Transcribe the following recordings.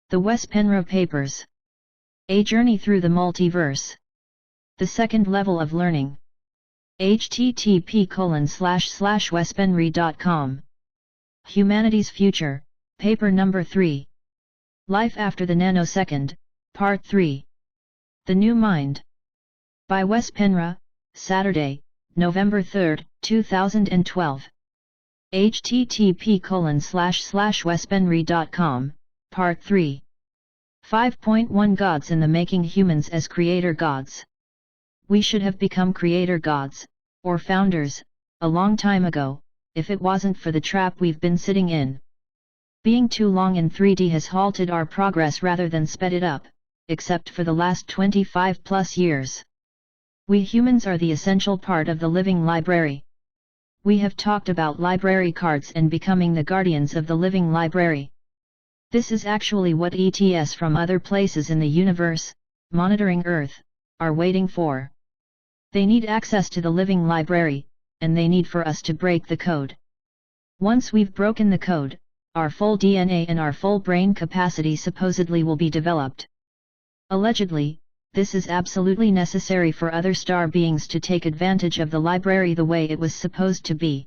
The Penre Papers. A Journey Through the Multiverse. The Second Level of Learning. http://wespenre.com. Humanity's Future, Paper Number 3. Life After the Nano-Second, Part 3. The New Mind. By Penre, Saturday, November 3, 2012. http://wespenre.com, Part 3. 5.1 Gods in the Making. Humans as Creator Gods. We should have become creator gods, or founders, a long time ago, if it wasn't for the trap we've been sitting in. Being too long in 3D has halted our progress rather than sped it up, except for the last 25 plus years. We humans are the essential part of the living library. We have talked about library cards and becoming the guardians of the living library. This is actually what ETs from other places in the universe, monitoring Earth, are waiting for. They need access to the living library, and they need for us to break the code. Once we've broken the code, our full DNA and our full brain capacity supposedly will be developed. Allegedly, this is absolutely necessary for other star beings to take advantage of the library the way it was supposed to be.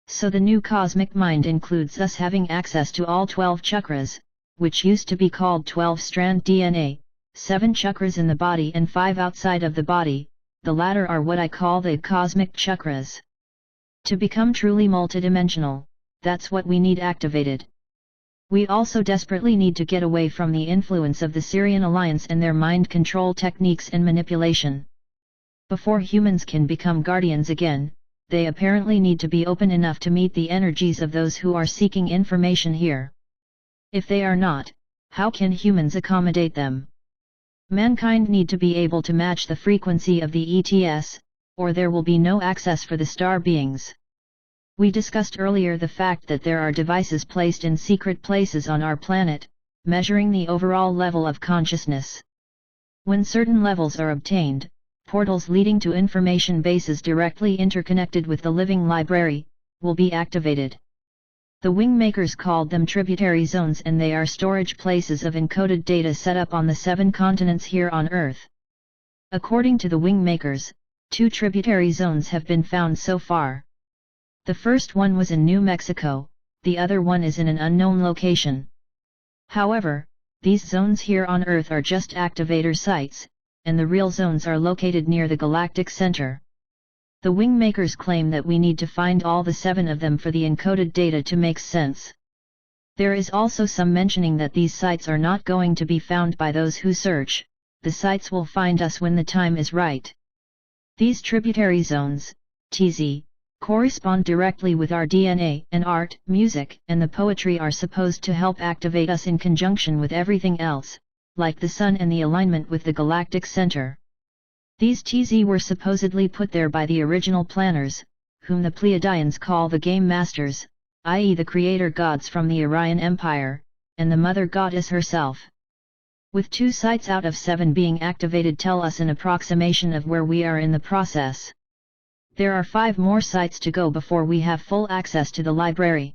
So the new cosmic mind includes us having access to all 12 chakras, which used to be called 12-strand DNA, 7 chakras in the body and 5 outside of the body. The latter are what I call the cosmic chakras. To become truly multidimensional, that's what we need activated. We also desperately need to get away from the influence of the Syrian Alliance and their mind control techniques and manipulation. Before humans can become guardians again, they apparently need to be open enough to meet the energies of those who are seeking information here. If they are not, how can humans accommodate them? Mankind need to be able to match the frequency of the ETS, or there will be no access for the star beings. We discussed earlier the fact that there are devices placed in secret places on our planet, measuring the overall level of consciousness. When certain levels are obtained, portals leading to information bases directly interconnected with the living library, will be activated. The wingmakers called them tributary zones, and they are storage places of encoded data set up on the 7 continents here on Earth. According to the wingmakers, 2 tributary zones have been found so far. The first one was in New Mexico, the other one is in an unknown location. However, these zones here on Earth are just activator sites, and the real zones are located near the galactic center. The wingmakers claim that we need to find all the 7 of them for the encoded data to make sense. There is also some mentioning that these sites are not going to be found by those who search, the sites will find us when the time is right. These tributary zones, TZ, correspond directly with our DNA, and art, music, and the poetry are supposed to help activate us in conjunction with everything else, like the sun and the alignment with the galactic center. These TZ were supposedly put there by the original planners, whom the Pleiadians call the Game Masters, i.e. the creator gods from the Orion Empire, and the Mother Goddess herself. With 2 sites out of 7 being activated tell us an approximation of where we are in the process. There are 5 more sites to go before we have full access to the library.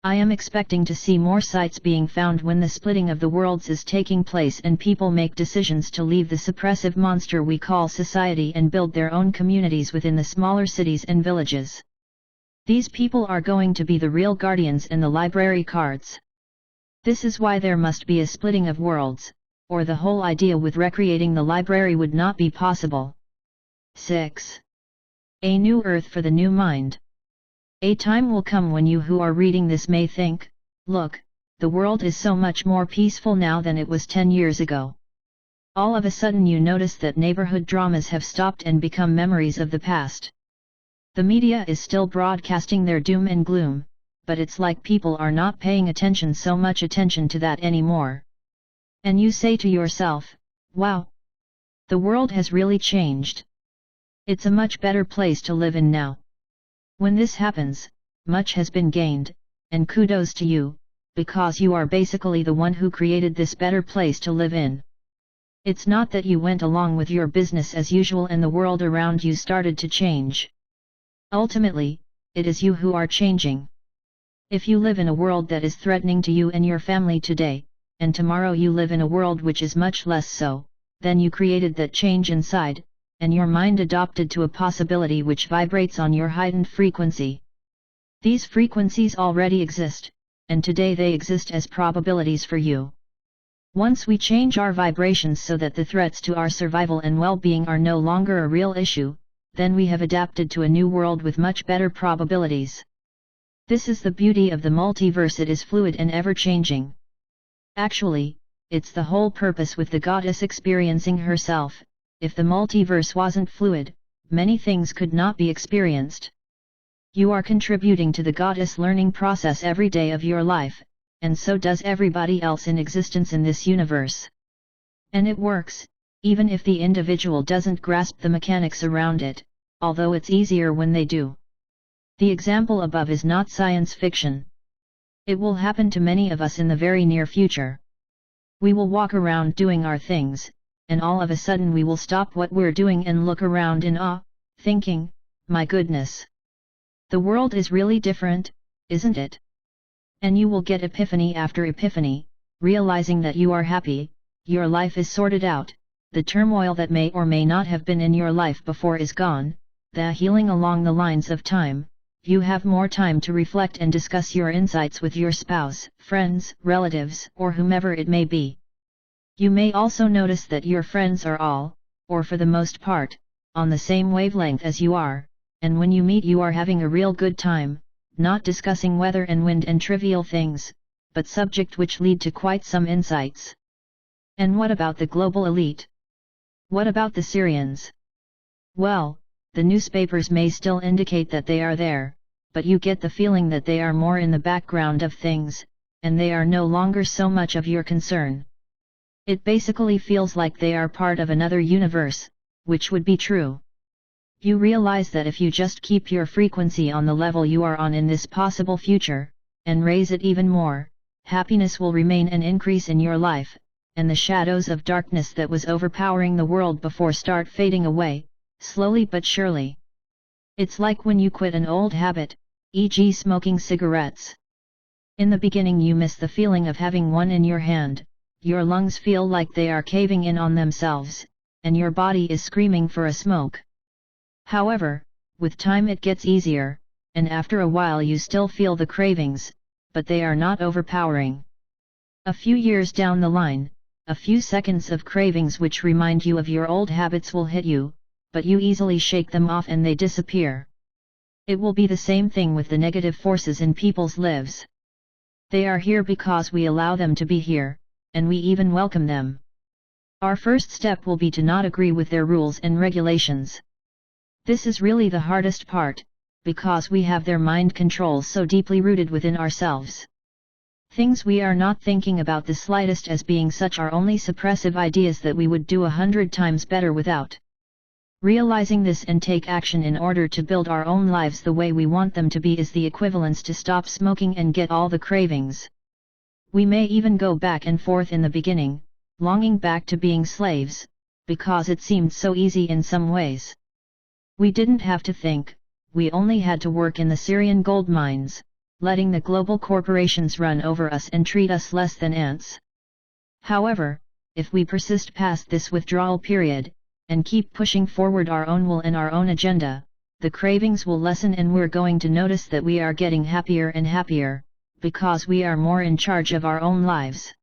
I am expecting to see more sites being found when the splitting of the worlds is taking place and people make decisions to leave the suppressive monster we call society and build their own communities within the smaller cities and villages. These people are going to be the real guardians and the library cards. This is why there must be a splitting of worlds, or the whole idea with recreating the library would not be possible. 6. A New Earth for the New Mind. A time will come when you who are reading this may think, look, the world is so much more peaceful now than it was 10 years ago. All of a sudden you notice that neighborhood dramas have stopped and become memories of the past. The media is still broadcasting their doom and gloom, but it's like people are not paying so much attention to that anymore. And you say to yourself, wow! The world has really changed. It's a much better place to live in now. When this happens, much has been gained, and kudos to you, because you are basically the one who created this better place to live in. It's not that you went along with your business as usual and the world around you started to change. Ultimately, it is you who are changing. If you live in a world that is threatening to you and your family today, and tomorrow you live in a world which is much less so, then you created that change inside, and your mind adopted to a possibility which vibrates on your heightened frequency. These frequencies already exist, and today they exist as probabilities for you. Once we change our vibrations so that the threats to our survival and well-being are no longer a real issue, then we have adapted to a new world with much better probabilities. This is the beauty of the multiverse, it is fluid and ever-changing. Actually, it's the whole purpose with the goddess experiencing herself. If the multiverse wasn't fluid, many things could not be experienced. You are contributing to the goddess learning process every day of your life, and so does everybody else in existence in this universe. And it works, even if the individual doesn't grasp the mechanics around it, although it's easier when they do. The example above is not science fiction. It will happen to many of us in the very near future. We will walk around doing our things, and all of a sudden we will stop what we're doing and look around in awe, thinking, my goodness! The world is really different, isn't it? And you will get epiphany after epiphany, realizing that you are happy, your life is sorted out, the turmoil that may or may not have been in your life before is gone, the healing along the lines of time, you have more time to reflect and discuss your insights with your spouse, friends, relatives, or whomever it may be. You may also notice that your friends are all, or for the most part, on the same wavelength as you are, and when you meet you are having a real good time, not discussing weather and wind and trivial things, but subject which lead to quite some insights. And what about the global elite? What about the Syrians? Well, the newspapers may still indicate that they are there, but you get the feeling that they are more in the background of things, and they are no longer so much of your concern. It basically feels like they are part of another universe, which would be true. You realize that if you just keep your frequency on the level you are on in this possible future, and raise it even more, happiness will remain and increase in your life, and the shadows of darkness that was overpowering the world before start fading away, slowly but surely. It's like when you quit an old habit, e.g. smoking cigarettes. In the beginning you miss the feeling of having one in your hand, your lungs feel like they are caving in on themselves, and your body is screaming for a smoke. However, with time it gets easier, and after a while you still feel the cravings, but they are not overpowering. A few years down the line, a few seconds of cravings which remind you of your old habits will hit you, but you easily shake them off and they disappear. It will be the same thing with the negative forces in people's lives. They are here because we allow them to be here, and we even welcome them. Our first step will be to not agree with their rules and regulations. This is really the hardest part, because we have their mind control so deeply rooted within ourselves. Things we are not thinking about the slightest as being such are only suppressive ideas that we would do 100 times better without. Realizing this and take action in order to build our own lives the way we want them to be is the equivalence to stop smoking and get all the cravings. We may even go back and forth in the beginning, longing back to being slaves, because it seemed so easy in some ways. We didn't have to think, we only had to work in the Syrian gold mines, letting the global corporations run over us and treat us less than ants. However, if we persist past this withdrawal period, and keep pushing forward our own will and our own agenda, the cravings will lessen and we're going to notice that we are getting happier and happier, because we are more in charge of our own lives.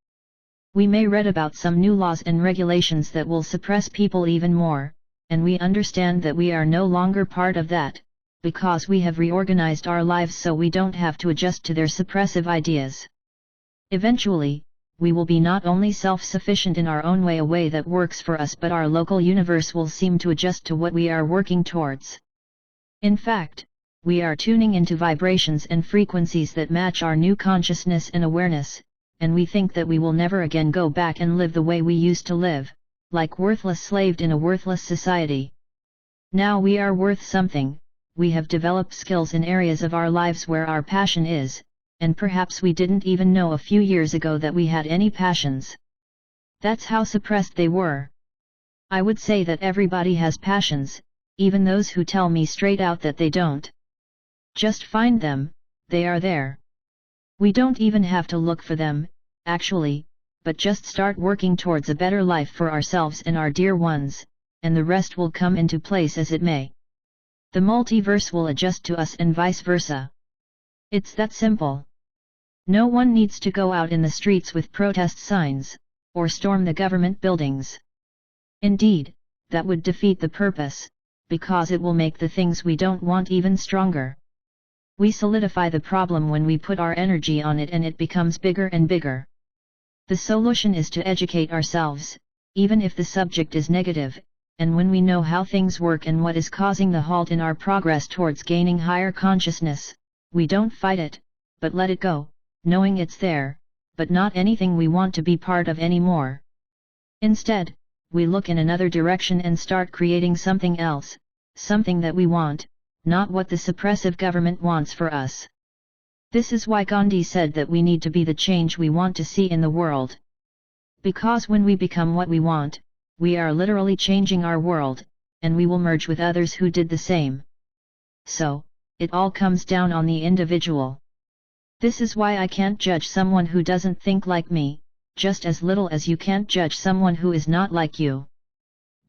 We may read about some new laws and regulations that will suppress people even more, and we understand that we are no longer part of that, because we have reorganized our lives so we don't have to adjust to their suppressive ideas. Eventually, we will be not only self-sufficient in our own way, a way that works for us, but our local universe will seem to adjust to what we are working towards. In fact, we are tuning into vibrations and frequencies that match our new consciousness and awareness, and we think that we will never again go back and live the way we used to live, like worthless slaved in a worthless society. Now we are worth something, we have developed skills in areas of our lives where our passion is, and perhaps we didn't even know a few years ago that we had any passions. That's how suppressed they were. I would say that everybody has passions, even those who tell me straight out that they don't. Just find them, they are there. We don't even have to look for them, actually, but just start working towards a better life for ourselves and our dear ones, and the rest will come into place as it may. The multiverse will adjust to us and vice versa. It's that simple. No one needs to go out in the streets with protest signs, or storm the government buildings. Indeed, that would defeat the purpose, because it will make the things we don't want even stronger. We solidify the problem when we put our energy on it and it becomes bigger and bigger. The solution is to educate ourselves, even if the subject is negative, and when we know how things work and what is causing the halt in our progress towards gaining higher consciousness, we don't fight it, but let it go, knowing it's there, but not anything we want to be part of anymore. Instead, we look in another direction and start creating something else, something that we want, not what the suppressive government wants for us. This is why Gandhi said that we need to be the change we want to see in the world. Because when we become what we want, we are literally changing our world, and we will merge with others who did the same. So, it all comes down on the individual. This is why I can't judge someone who doesn't think like me, just as little as you can't judge someone who is not like you.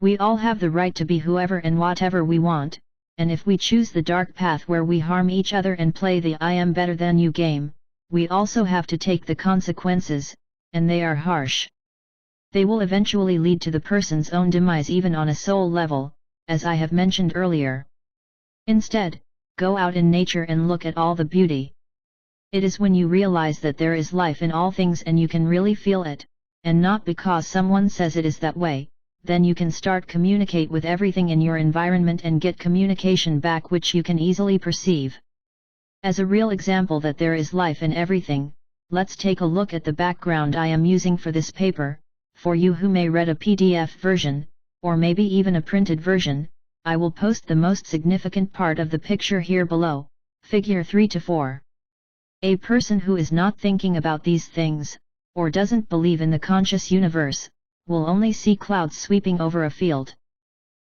We all have the right to be whoever and whatever we want, and if we choose the dark path where we harm each other and play the I am better than you game, we also have to take the consequences, and they are harsh. They will eventually lead to the person's own demise even on a soul level, as I have mentioned earlier. Instead, go out in nature and look at all the beauty. It is when you realize that there is life in all things and you can really feel it, and not because someone says it is that way, then you can start communicate with everything in your environment and get communication back which you can easily perceive. As a real example that there is life in everything, let's take a look at the background I am using for this paper. For you who may read a PDF version, or maybe even a printed version, I will post the most significant part of the picture here below, figure 3 to 4. A person who is not thinking about these things, or doesn't believe in the conscious universe, will only see clouds sweeping over a field.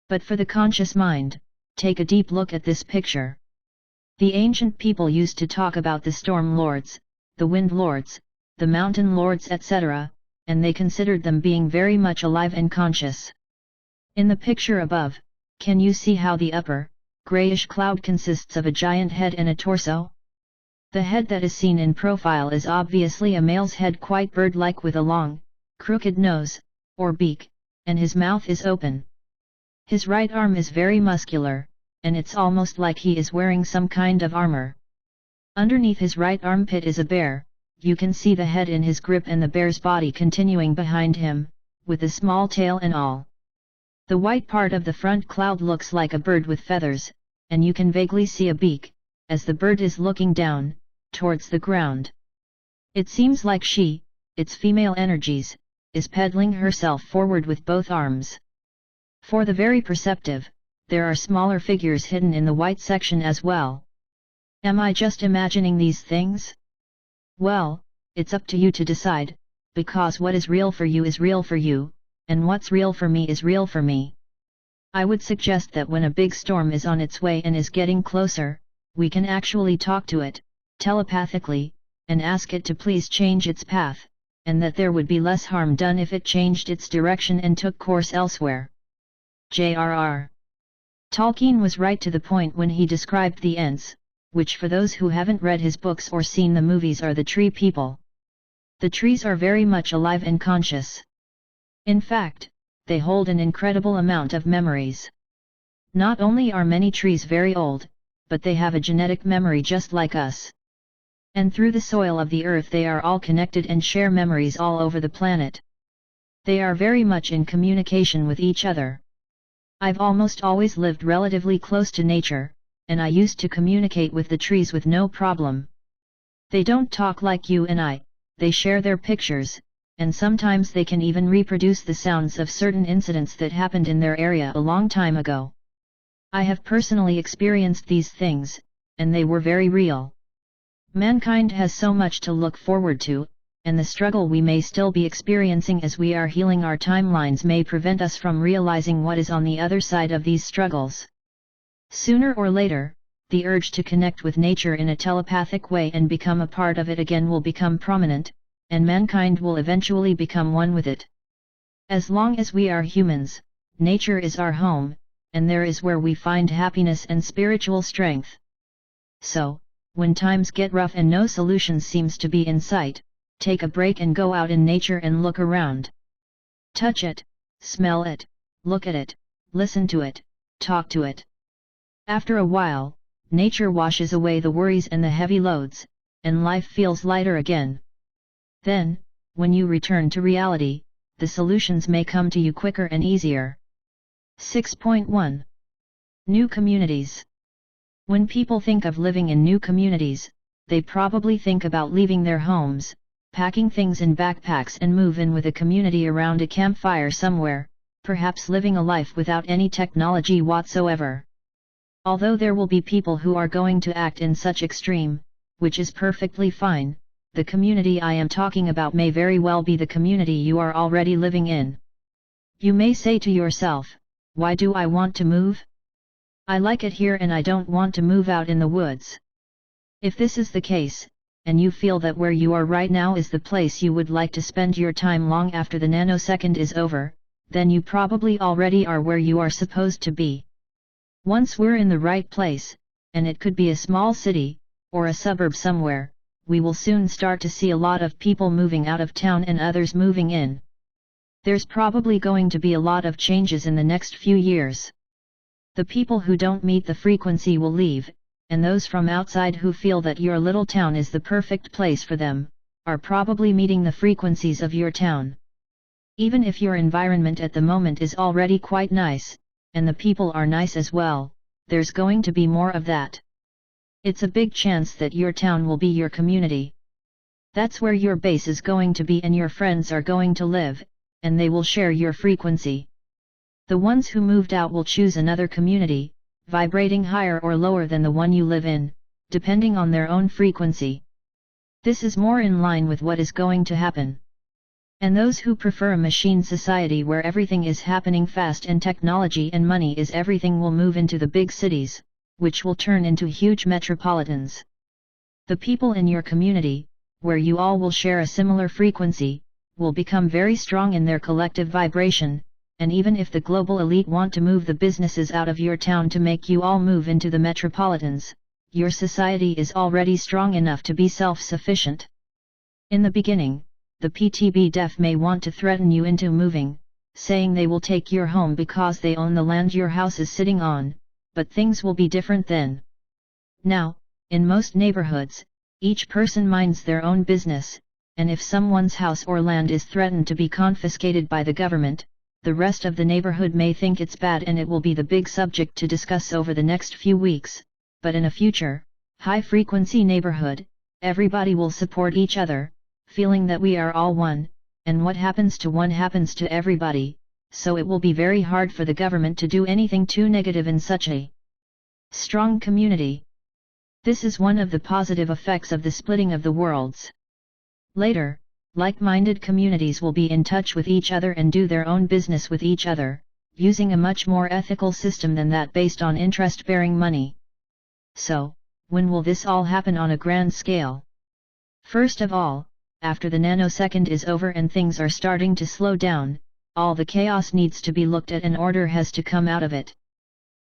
But for the conscious mind, take a deep look at this picture. The ancient people used to talk about the storm lords, the wind lords, the mountain lords etc., and they considered them being very much alive and conscious. In the picture above, can you see how the upper, grayish cloud consists of a giant head and a torso? The head that is seen in profile is obviously a male's head, quite bird-like with a long, crooked nose, or beak, and his mouth is open. His right arm is very muscular, and it's almost like he is wearing some kind of armor. Underneath his right armpit is a bear. You can see the head in his grip and the bear's body continuing behind him, with a small tail and all. The white part of the front cloud looks like a bird with feathers, and you can vaguely see a beak, as the bird is looking down, towards the ground. It seems like she, its female energies, is pedaling herself forward with both arms. For the very perceptive, there are smaller figures hidden in the white section as well. Am I just imagining these things? Well, it's up to you to decide, because what is real for you is real for you, and what's real for me is real for me. I would suggest that when a big storm is on its way and is getting closer, we can actually talk to it, telepathically, and ask it to please change its path, and that there would be less harm done if it changed its direction and took course elsewhere. J.R.R. Tolkien was right to the point when he described the Ents, which for those who haven't read his books or seen the movies are the tree people. The trees are very much alive and conscious. In fact, they hold an incredible amount of memories. Not only are many trees very old, but they have a genetic memory just like us. And through the soil of the earth they are all connected and share memories all over the planet. They are very much in communication with each other. I've almost always lived relatively close to nature, and I used to communicate with the trees with no problem. They don't talk like you and I, they share their pictures, and sometimes they can even reproduce the sounds of certain incidents that happened in their area a long time ago. I have personally experienced these things, and they were very real. Mankind has so much to look forward to, and the struggle we may still be experiencing as we are healing our timelines may prevent us from realizing what is on the other side of these struggles. Sooner or later, the urge to connect with nature in a telepathic way and become a part of it again will become prominent, and mankind will eventually become one with it. As long as we are humans, nature is our home, and there is where we find happiness and spiritual strength. So, when times get rough and no solution seems to be in sight, take a break and go out in nature and look around. Touch it, smell it, look at it, listen to it, talk to it. After a while, nature washes away the worries and the heavy loads, and life feels lighter again. Then, when you return to reality, the solutions may come to you quicker and easier. 6.1. New communities. When people think of living in new communities, they probably think about leaving their homes, packing things in backpacks and move in with a community around a campfire somewhere, perhaps living a life without any technology whatsoever. Although there will be people who are going to act in such extreme, which is perfectly fine, the community I am talking about may very well be the community you are already living in. You may say to yourself, why do I want to move? I like it here and I don't want to move out in the woods. If this is the case, and you feel that where you are right now is the place you would like to spend your time long after the nanosecond is over, then you probably already are where you are supposed to be. Once we're in the right place, and it could be a small city, or a suburb somewhere, we will soon start to see a lot of people moving out of town and others moving in. There's probably going to be a lot of changes in the next few years. The people who don't meet the frequency will leave, and those from outside who feel that your little town is the perfect place for them, are probably meeting the frequencies of your town. Even if your environment at the moment is already quite nice, and the people are nice as well, there's going to be more of that. It's a big chance that your town will be your community. That's where your base is going to be and your friends are going to live, and they will share your frequency. The ones who moved out will choose another community, vibrating higher or lower than the one you live in, depending on their own frequency. This is more in line with what is going to happen. And those who prefer a machine society where everything is happening fast and technology and money is everything will move into the big cities, which will turn into huge metropolitans. The people in your community, where you all will share a similar frequency, will become very strong in their collective vibration, and even if the global elite want to move the businesses out of your town to make you all move into the metropolitans, your society is already strong enough to be self-sufficient. In the beginning, the PTB def may want to threaten you into moving, saying they will take your home because they own the land your house is sitting on, but things will be different then. Now, in most neighborhoods, each person minds their own business, and if someone's house or land is threatened to be confiscated by the government, the rest of the neighborhood may think it's bad and it will be the big subject to discuss over the next few weeks, but in a future, high-frequency neighborhood, everybody will support each other, feeling that we are all one, and what happens to one happens to everybody, so it will be very hard for the government to do anything too negative in such a strong community. This is one of the positive effects of the splitting of the worlds. Later, like-minded communities will be in touch with each other and do their own business with each other, using a much more ethical system than that based on interest-bearing money. So, when will this all happen on a grand scale? First of all, after the nanosecond is over and things are starting to slow down, all the chaos needs to be looked at and order has to come out of it.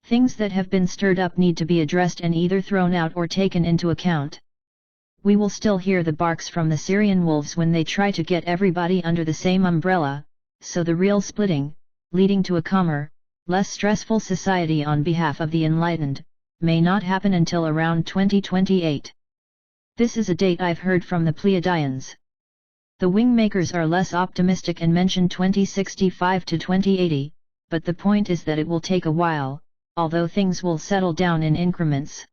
Things that have been stirred up need to be addressed and either thrown out or taken into account. We will still hear the barks from the Syrian wolves when they try to get everybody under the same umbrella, so the real splitting, leading to a calmer, less stressful society on behalf of the enlightened, may not happen until around 2028. This is a date I've heard from the Pleiadians. The wingmakers are less optimistic and mention 2065 to 2080, but the point is that it will take a while, although things will settle down in increments.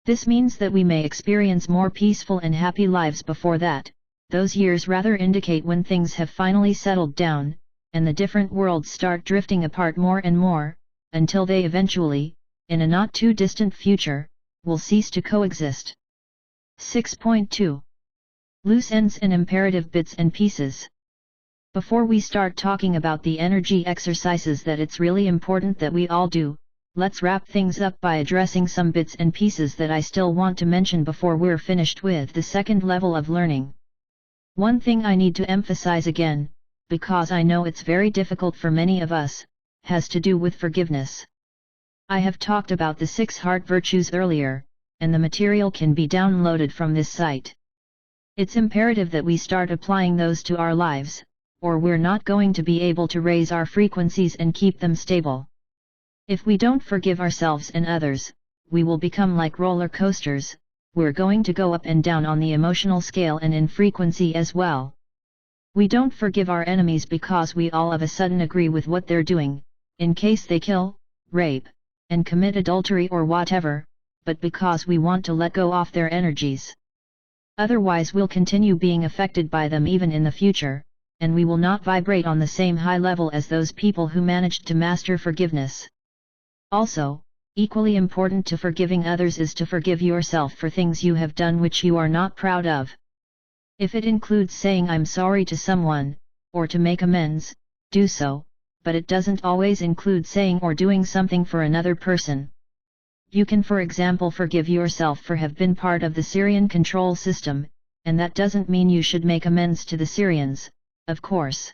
This means that we may experience more peaceful and happy lives before that. Those years rather indicate when things have finally settled down, and the different worlds start drifting apart more and more, until they eventually, in a not too distant future, will cease to coexist. 6.2. Loose ends and imperative bits and pieces. Before we start talking about the energy exercises that it's really important that we all do, let's wrap things up by addressing some bits and pieces that I still want to mention before we're finished with the second level of learning. One thing I need to emphasize again, because I know it's very difficult for many of us, has to do with forgiveness. I have talked about the 6 heart virtues earlier, and the material can be downloaded from this site. It's imperative that we start applying those to our lives, or we're not going to be able to raise our frequencies and keep them stable. If we don't forgive ourselves and others, we will become like roller coasters. We're going to go up and down on the emotional scale and in frequency as well. We don't forgive our enemies because we all of a sudden agree with what they're doing, in case they kill, rape, and commit adultery or whatever, but because we want to let go off their energies. Otherwise we'll continue being affected by them even in the future, and we will not vibrate on the same high level as those people who managed to master forgiveness. Also, equally important to forgiving others is to forgive yourself for things you have done which you are not proud of. If it includes saying I'm sorry to someone, or to make amends, do so, but it doesn't always include saying or doing something for another person. You can for example forgive yourself for have been part of the Syrian control system, and that doesn't mean you should make amends to the Syrians, of course.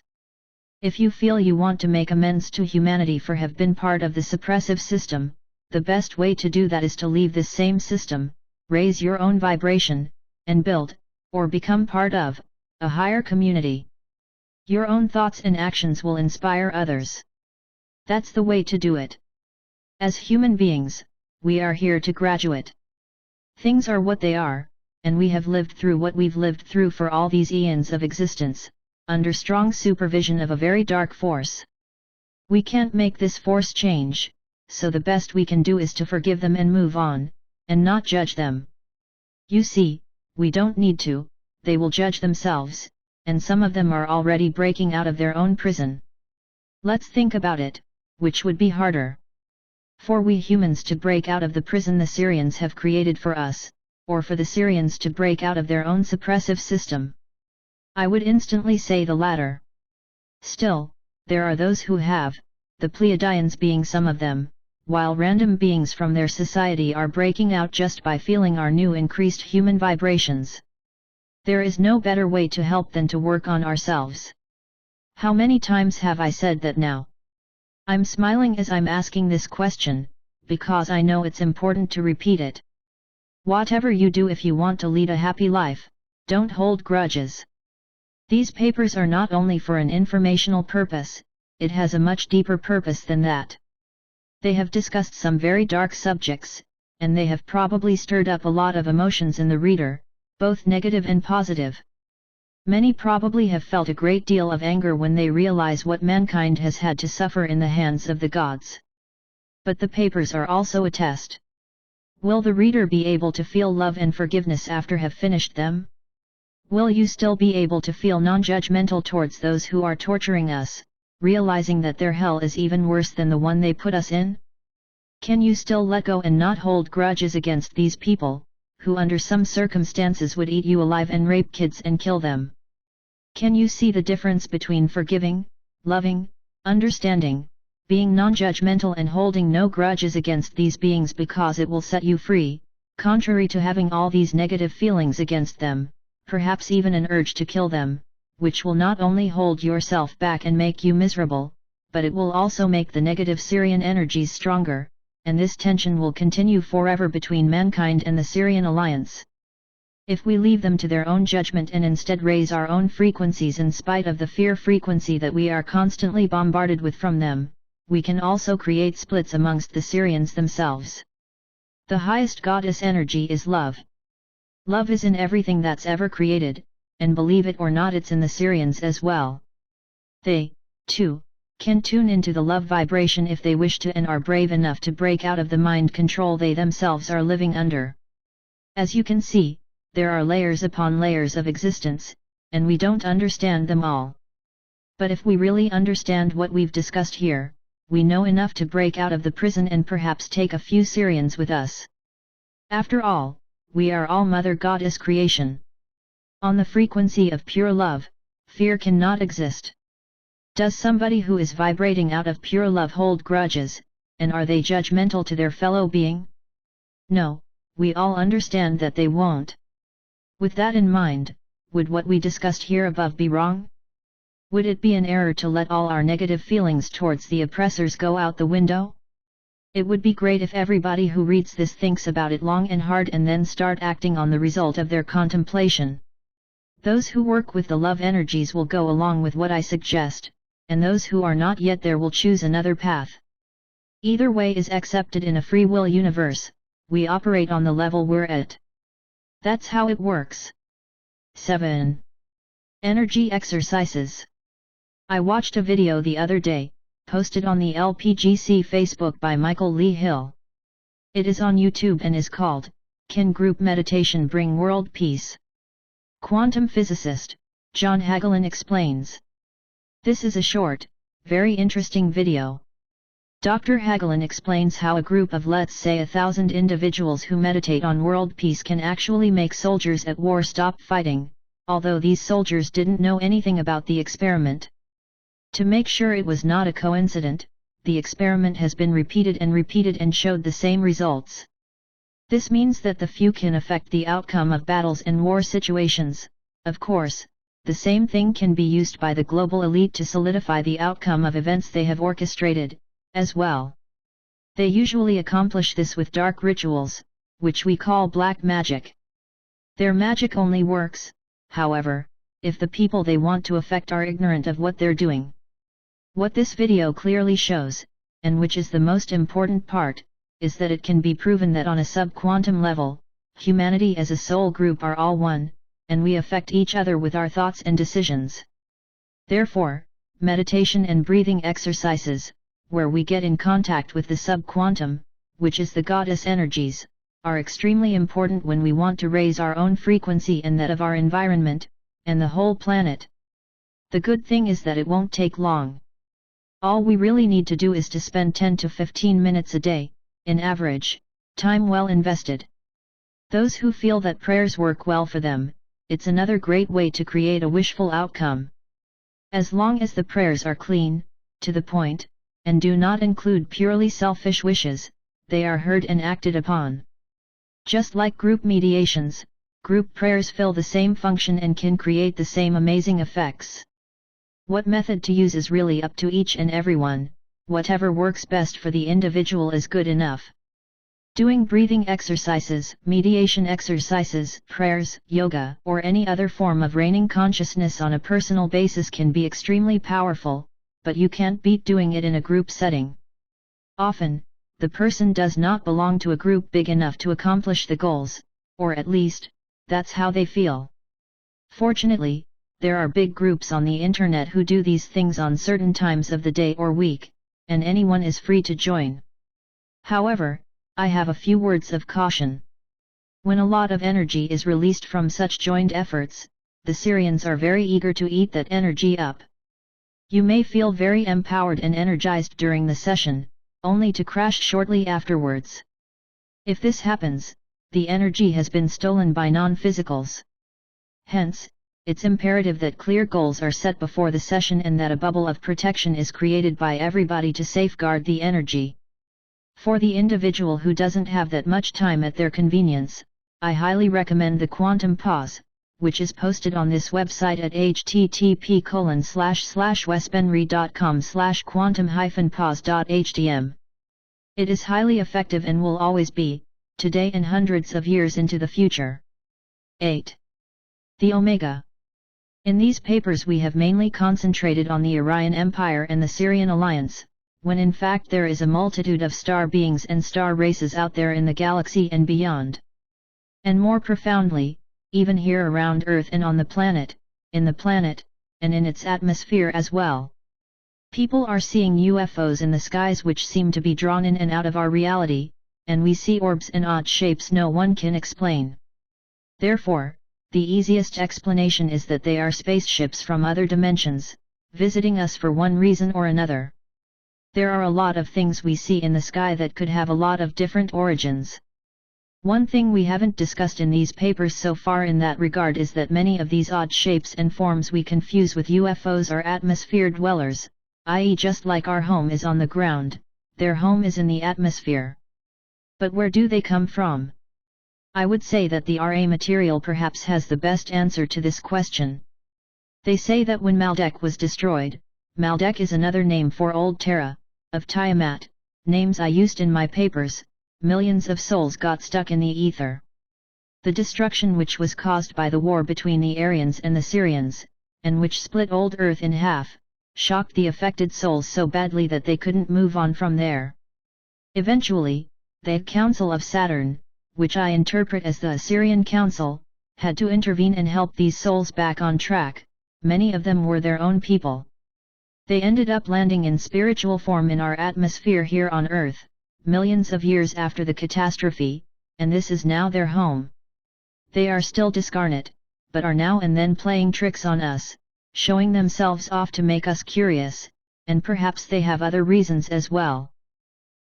If you feel you want to make amends to humanity for have been part of the suppressive system, the best way to do that is to leave this same system, raise your own vibration, and build, or become part of, a higher community. Your own thoughts and actions will inspire others. That's the way to do it. As human beings, we are here to graduate. Things are what they are, and we have lived through what we've lived through for all these eons of existence, under strong supervision of a very dark force. We can't make this force change, so the best we can do is to forgive them and move on, and not judge them. You see, we don't need to, they will judge themselves, and some of them are already breaking out of their own prison. Let's think about it, which would be harder? For we humans to break out of the prison the Syrians have created for us, or for the Syrians to break out of their own suppressive system? I would instantly say the latter. Still, there are those who have, the Pleiadians being some of them, while random beings from their society are breaking out just by feeling our new increased human vibrations. There is no better way to help than to work on ourselves. How many times have I said that now? I'm smiling as I'm asking this question, because I know it's important to repeat it. Whatever you do if you want to lead a happy life, don't hold grudges. These papers are not only for an informational purpose, it has a much deeper purpose than that. They have discussed some very dark subjects, and they have probably stirred up a lot of emotions in the reader, both negative and positive. Many probably have felt a great deal of anger when they realize what mankind has had to suffer in the hands of the gods. But the papers are also a test. Will the reader be able to feel love and forgiveness after have finished them? Will you still be able to feel non-judgmental towards those who are torturing us, realizing that their hell is even worse than the one they put us in? Can you still let go and not hold grudges against these people, who under some circumstances would eat you alive and rape kids and kill them? Can you see the difference between forgiving, loving, understanding, being non-judgmental and holding no grudges against these beings because it will set you free, contrary to having all these negative feelings against them, perhaps even an urge to kill them, which will not only hold yourself back and make you miserable, but it will also make the negative Syrian energies stronger, and this tension will continue forever between mankind and the Syrian alliance. If we leave them to their own judgment and instead raise our own frequencies in spite of the fear frequency that we are constantly bombarded with from them, we can also create splits amongst the Syrians themselves. The highest goddess energy is love. Love is in everything that's ever created, and believe it or not it's in the Syrians as well. They, too, can tune into the love vibration if they wish to and are brave enough to break out of the mind control they themselves are living under. As you can see, there are layers upon layers of existence, and we don't understand them all. But if we really understand what we've discussed here, we know enough to break out of the prison and perhaps take a few Syrians with us. After all, we are all Mother Goddess creation. On the frequency of pure love, fear cannot exist. Does somebody who is vibrating out of pure love hold grudges, and are they judgmental to their fellow being? No, we all understand that they won't. With that in mind, would what we discussed here above be wrong? Would it be an error to let all our negative feelings towards the oppressors go out the window? It would be great if everybody who reads this thinks about it long and hard and then start acting on the result of their contemplation. Those who work with the love energies will go along with what I suggest, and those who are not yet there will choose another path. Either way is accepted in a free will universe. We operate on the level we're at. That's how it works. 7. Energy exercises. I watched a video the other day, posted on the LPGC Facebook by Michael Lee Hill. It is on YouTube and is called, Can Group Meditation Bring World Peace? Quantum physicist, John Hagelin explains. This is a short, very interesting video. Dr. Hagelin explains how a group of let's say 1,000 individuals who meditate on world peace can actually make soldiers at war stop fighting, although these soldiers didn't know anything about the experiment. To make sure it was not a coincidence, the experiment has been repeated and showed the same results. This means that the few can affect the outcome of battles and war situations. Of course, the same thing can be used by the global elite to solidify the outcome of events they have orchestrated, as well. They usually accomplish this with dark rituals, which we call black magic. Their magic only works, however, if the people they want to affect are ignorant of what they're doing. What this video clearly shows, and which is the most important part, is that it can be proven that on a sub-quantum level, humanity as a soul group are all one, and we affect each other with our thoughts and decisions. Therefore, meditation and breathing exercises, where we get in contact with the sub-quantum, which is the goddess energies, are extremely important when we want to raise our own frequency and that of our environment, and the whole planet. The good thing is that it won't take long. All we really need to do is to spend 10 to 15 minutes a day, in average, time well invested. Those who feel that prayers work well for them, it's another great way to create a wishful outcome. As long as the prayers are clean, to the point, and do not include purely selfish wishes, they are heard and acted upon. Just like group mediations, group prayers fill the same function and can create the same amazing effects. What method to use is really up to each and everyone, whatever works best for the individual is good enough. Doing breathing exercises, mediation exercises, prayers, yoga, or any other form of raining consciousness on a personal basis can be extremely powerful, but you can't beat doing it in a group setting. Often, the person does not belong to a group big enough to accomplish the goals, or at least, that's how they feel. Fortunately, there are big groups on the internet who do these things on certain times of the day or week, and anyone is free to join. However, I have a few words of caution. When a lot of energy is released from such joined efforts, the Syrians are very eager to eat that energy up. You may feel very empowered and energized during the session, only to crash shortly afterwards. If this happens, the energy has been stolen by non-physicals. Hence, it's imperative that clear goals are set before the session and that a bubble of protection is created by everybody to safeguard the energy. For the individual who doesn't have that much time at their convenience, I highly recommend the Quantum Pause, which is posted on this website at http://wespenry.com/quantum-pause.htm. It is highly effective and will always be, today and hundreds of years into the future. 8. The Omega. In these papers we have mainly concentrated on the Orion Empire and the Syrian Alliance, when in fact there is a multitude of star beings and star races out there in the galaxy and beyond. And more profoundly, even here around Earth and on the planet, and in its atmosphere as well. People are seeing UFOs in the skies which seem to be drawn in and out of our reality, and we see orbs in odd shapes no one can explain. Therefore, the easiest explanation is that they are spaceships from other dimensions, visiting us for one reason or another. There are a lot of things we see in the sky that could have a lot of different origins. One thing we haven't discussed in these papers so far in that regard is that many of these odd shapes and forms we confuse with UFOs are atmosphere dwellers, i.e. just like our home is on the ground, their home is in the atmosphere. But where do they come from? I would say that the RA material perhaps has the best answer to this question. They say that when Maldek was destroyed, Maldek is another name for Old Terra, of Tiamat, names I used in my papers, millions of souls got stuck in the ether. The destruction which was caused by the war between the Aryans and the Syrians, and which split old Earth in half, shocked the affected souls so badly that they couldn't move on from there. Eventually, the Council of Saturn, which I interpret as the Assyrian Council, had to intervene and help these souls back on track. Many of them were their own people. They ended up landing in spiritual form in our atmosphere here on Earth, millions of years after the catastrophe, and this is now their home. They are still discarnate, but are now and then playing tricks on us, showing themselves off to make us curious, and perhaps they have other reasons as well.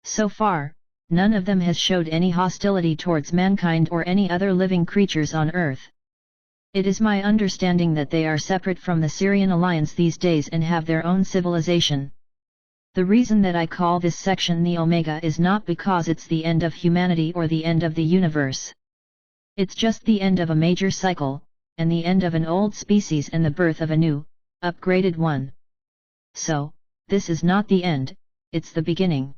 So far, none of them has showed any hostility towards mankind or any other living creatures on Earth. It is my understanding that they are separate from the Syrian alliance these days and have their own civilization. The reason that I call this section the Omega is not because it's the end of humanity or the end of the universe. It's just the end of a major cycle, and the end of an old species and the birth of a new, upgraded one. So, this is not the end, it's the beginning.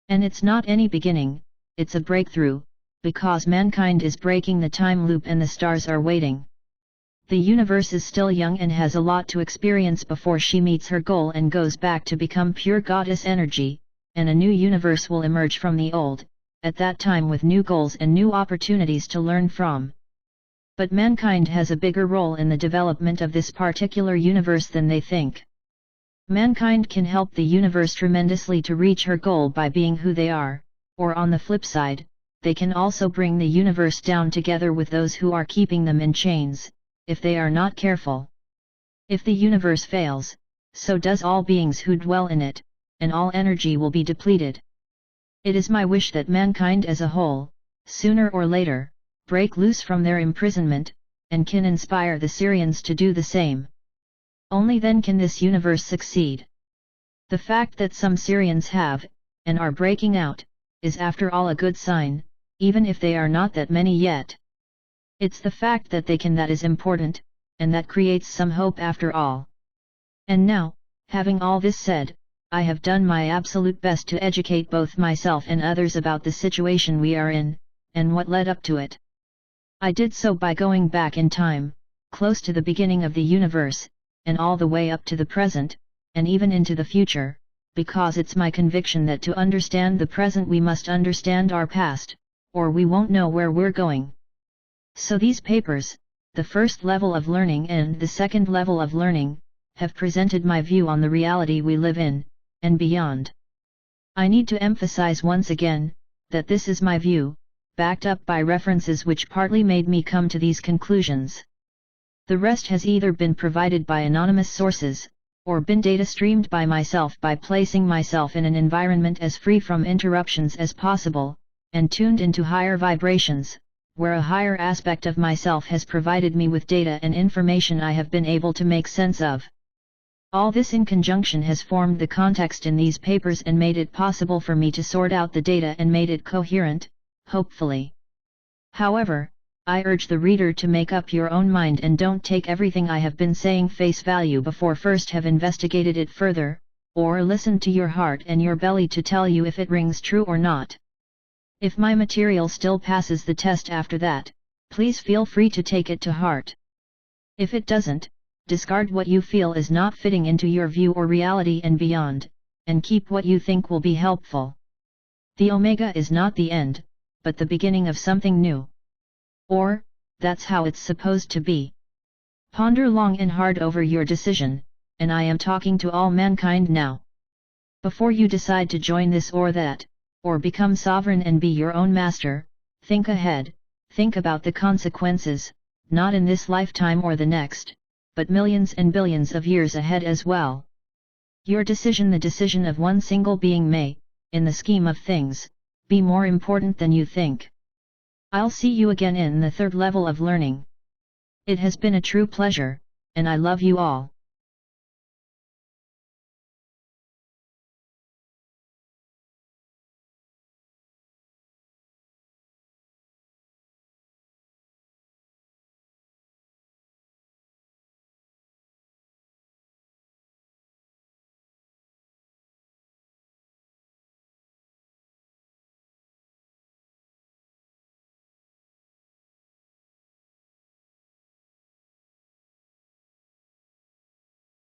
And it's not any beginning, it's a breakthrough, because mankind is breaking the time loop and the stars are waiting. The universe is still young and has a lot to experience before she meets her goal and goes back to become pure goddess energy, and a new universe will emerge from the old, at that time with new goals and new opportunities to learn from. But mankind has a bigger role in the development of this particular universe than they think. Mankind can help the universe tremendously to reach her goal by being who they are, or on the flip side, they can also bring the universe down together with those who are keeping them in chains, if they are not careful. If the universe fails, so does all beings who dwell in it, and all energy will be depleted. It is my wish that mankind as a whole, sooner or later, break loose from their imprisonment, and can inspire the Syrians to do the same. Only then can this universe succeed. The fact that some Syrians have, and are breaking out, is after all a good sign, even if they are not that many yet. It's the fact that they can that is important, and that creates some hope after all. And now, having all this said, I have done my absolute best to educate both myself and others about the situation we are in, and what led up to it. I did so by going back in time, close to the beginning of the universe, and all the way up to the present, and even into the future, because it's my conviction that to understand the present we must understand our past, or we won't know where we're going. So these papers, the first level of learning and the second level of learning, have presented my view on the reality we live in, and beyond. I need to emphasize once again, that this is my view, backed up by references which partly made me come to these conclusions. The rest has either been provided by anonymous sources, or been data streamed by myself by placing myself in an environment as free from interruptions as possible, and tuned into higher vibrations, where a higher aspect of myself has provided me with data and information I have been able to make sense of. All this in conjunction has formed the context in these papers and made it possible for me to sort out the data and made it coherent, hopefully. However, I urge the reader to make up your own mind and don't take everything I have been saying face value before first have investigated it further, or listen to your heart and your belly to tell you if it rings true or not. If my material still passes the test after that, please feel free to take it to heart. If it doesn't, discard what you feel is not fitting into your view or reality and beyond, and keep what you think will be helpful. The Omega is not the end, but the beginning of something new. Or, that's how it's supposed to be. Ponder long and hard over your decision, and I am talking to all mankind now. Before you decide to join this or that, or become sovereign and be your own master, think ahead, think about the consequences, not in this lifetime or the next, but millions and billions of years ahead as well. Your decision, the decision of one single being, may, in the scheme of things, be more important than you think. I'll see you again in the third level of learning. It has been a true pleasure, and I love you all.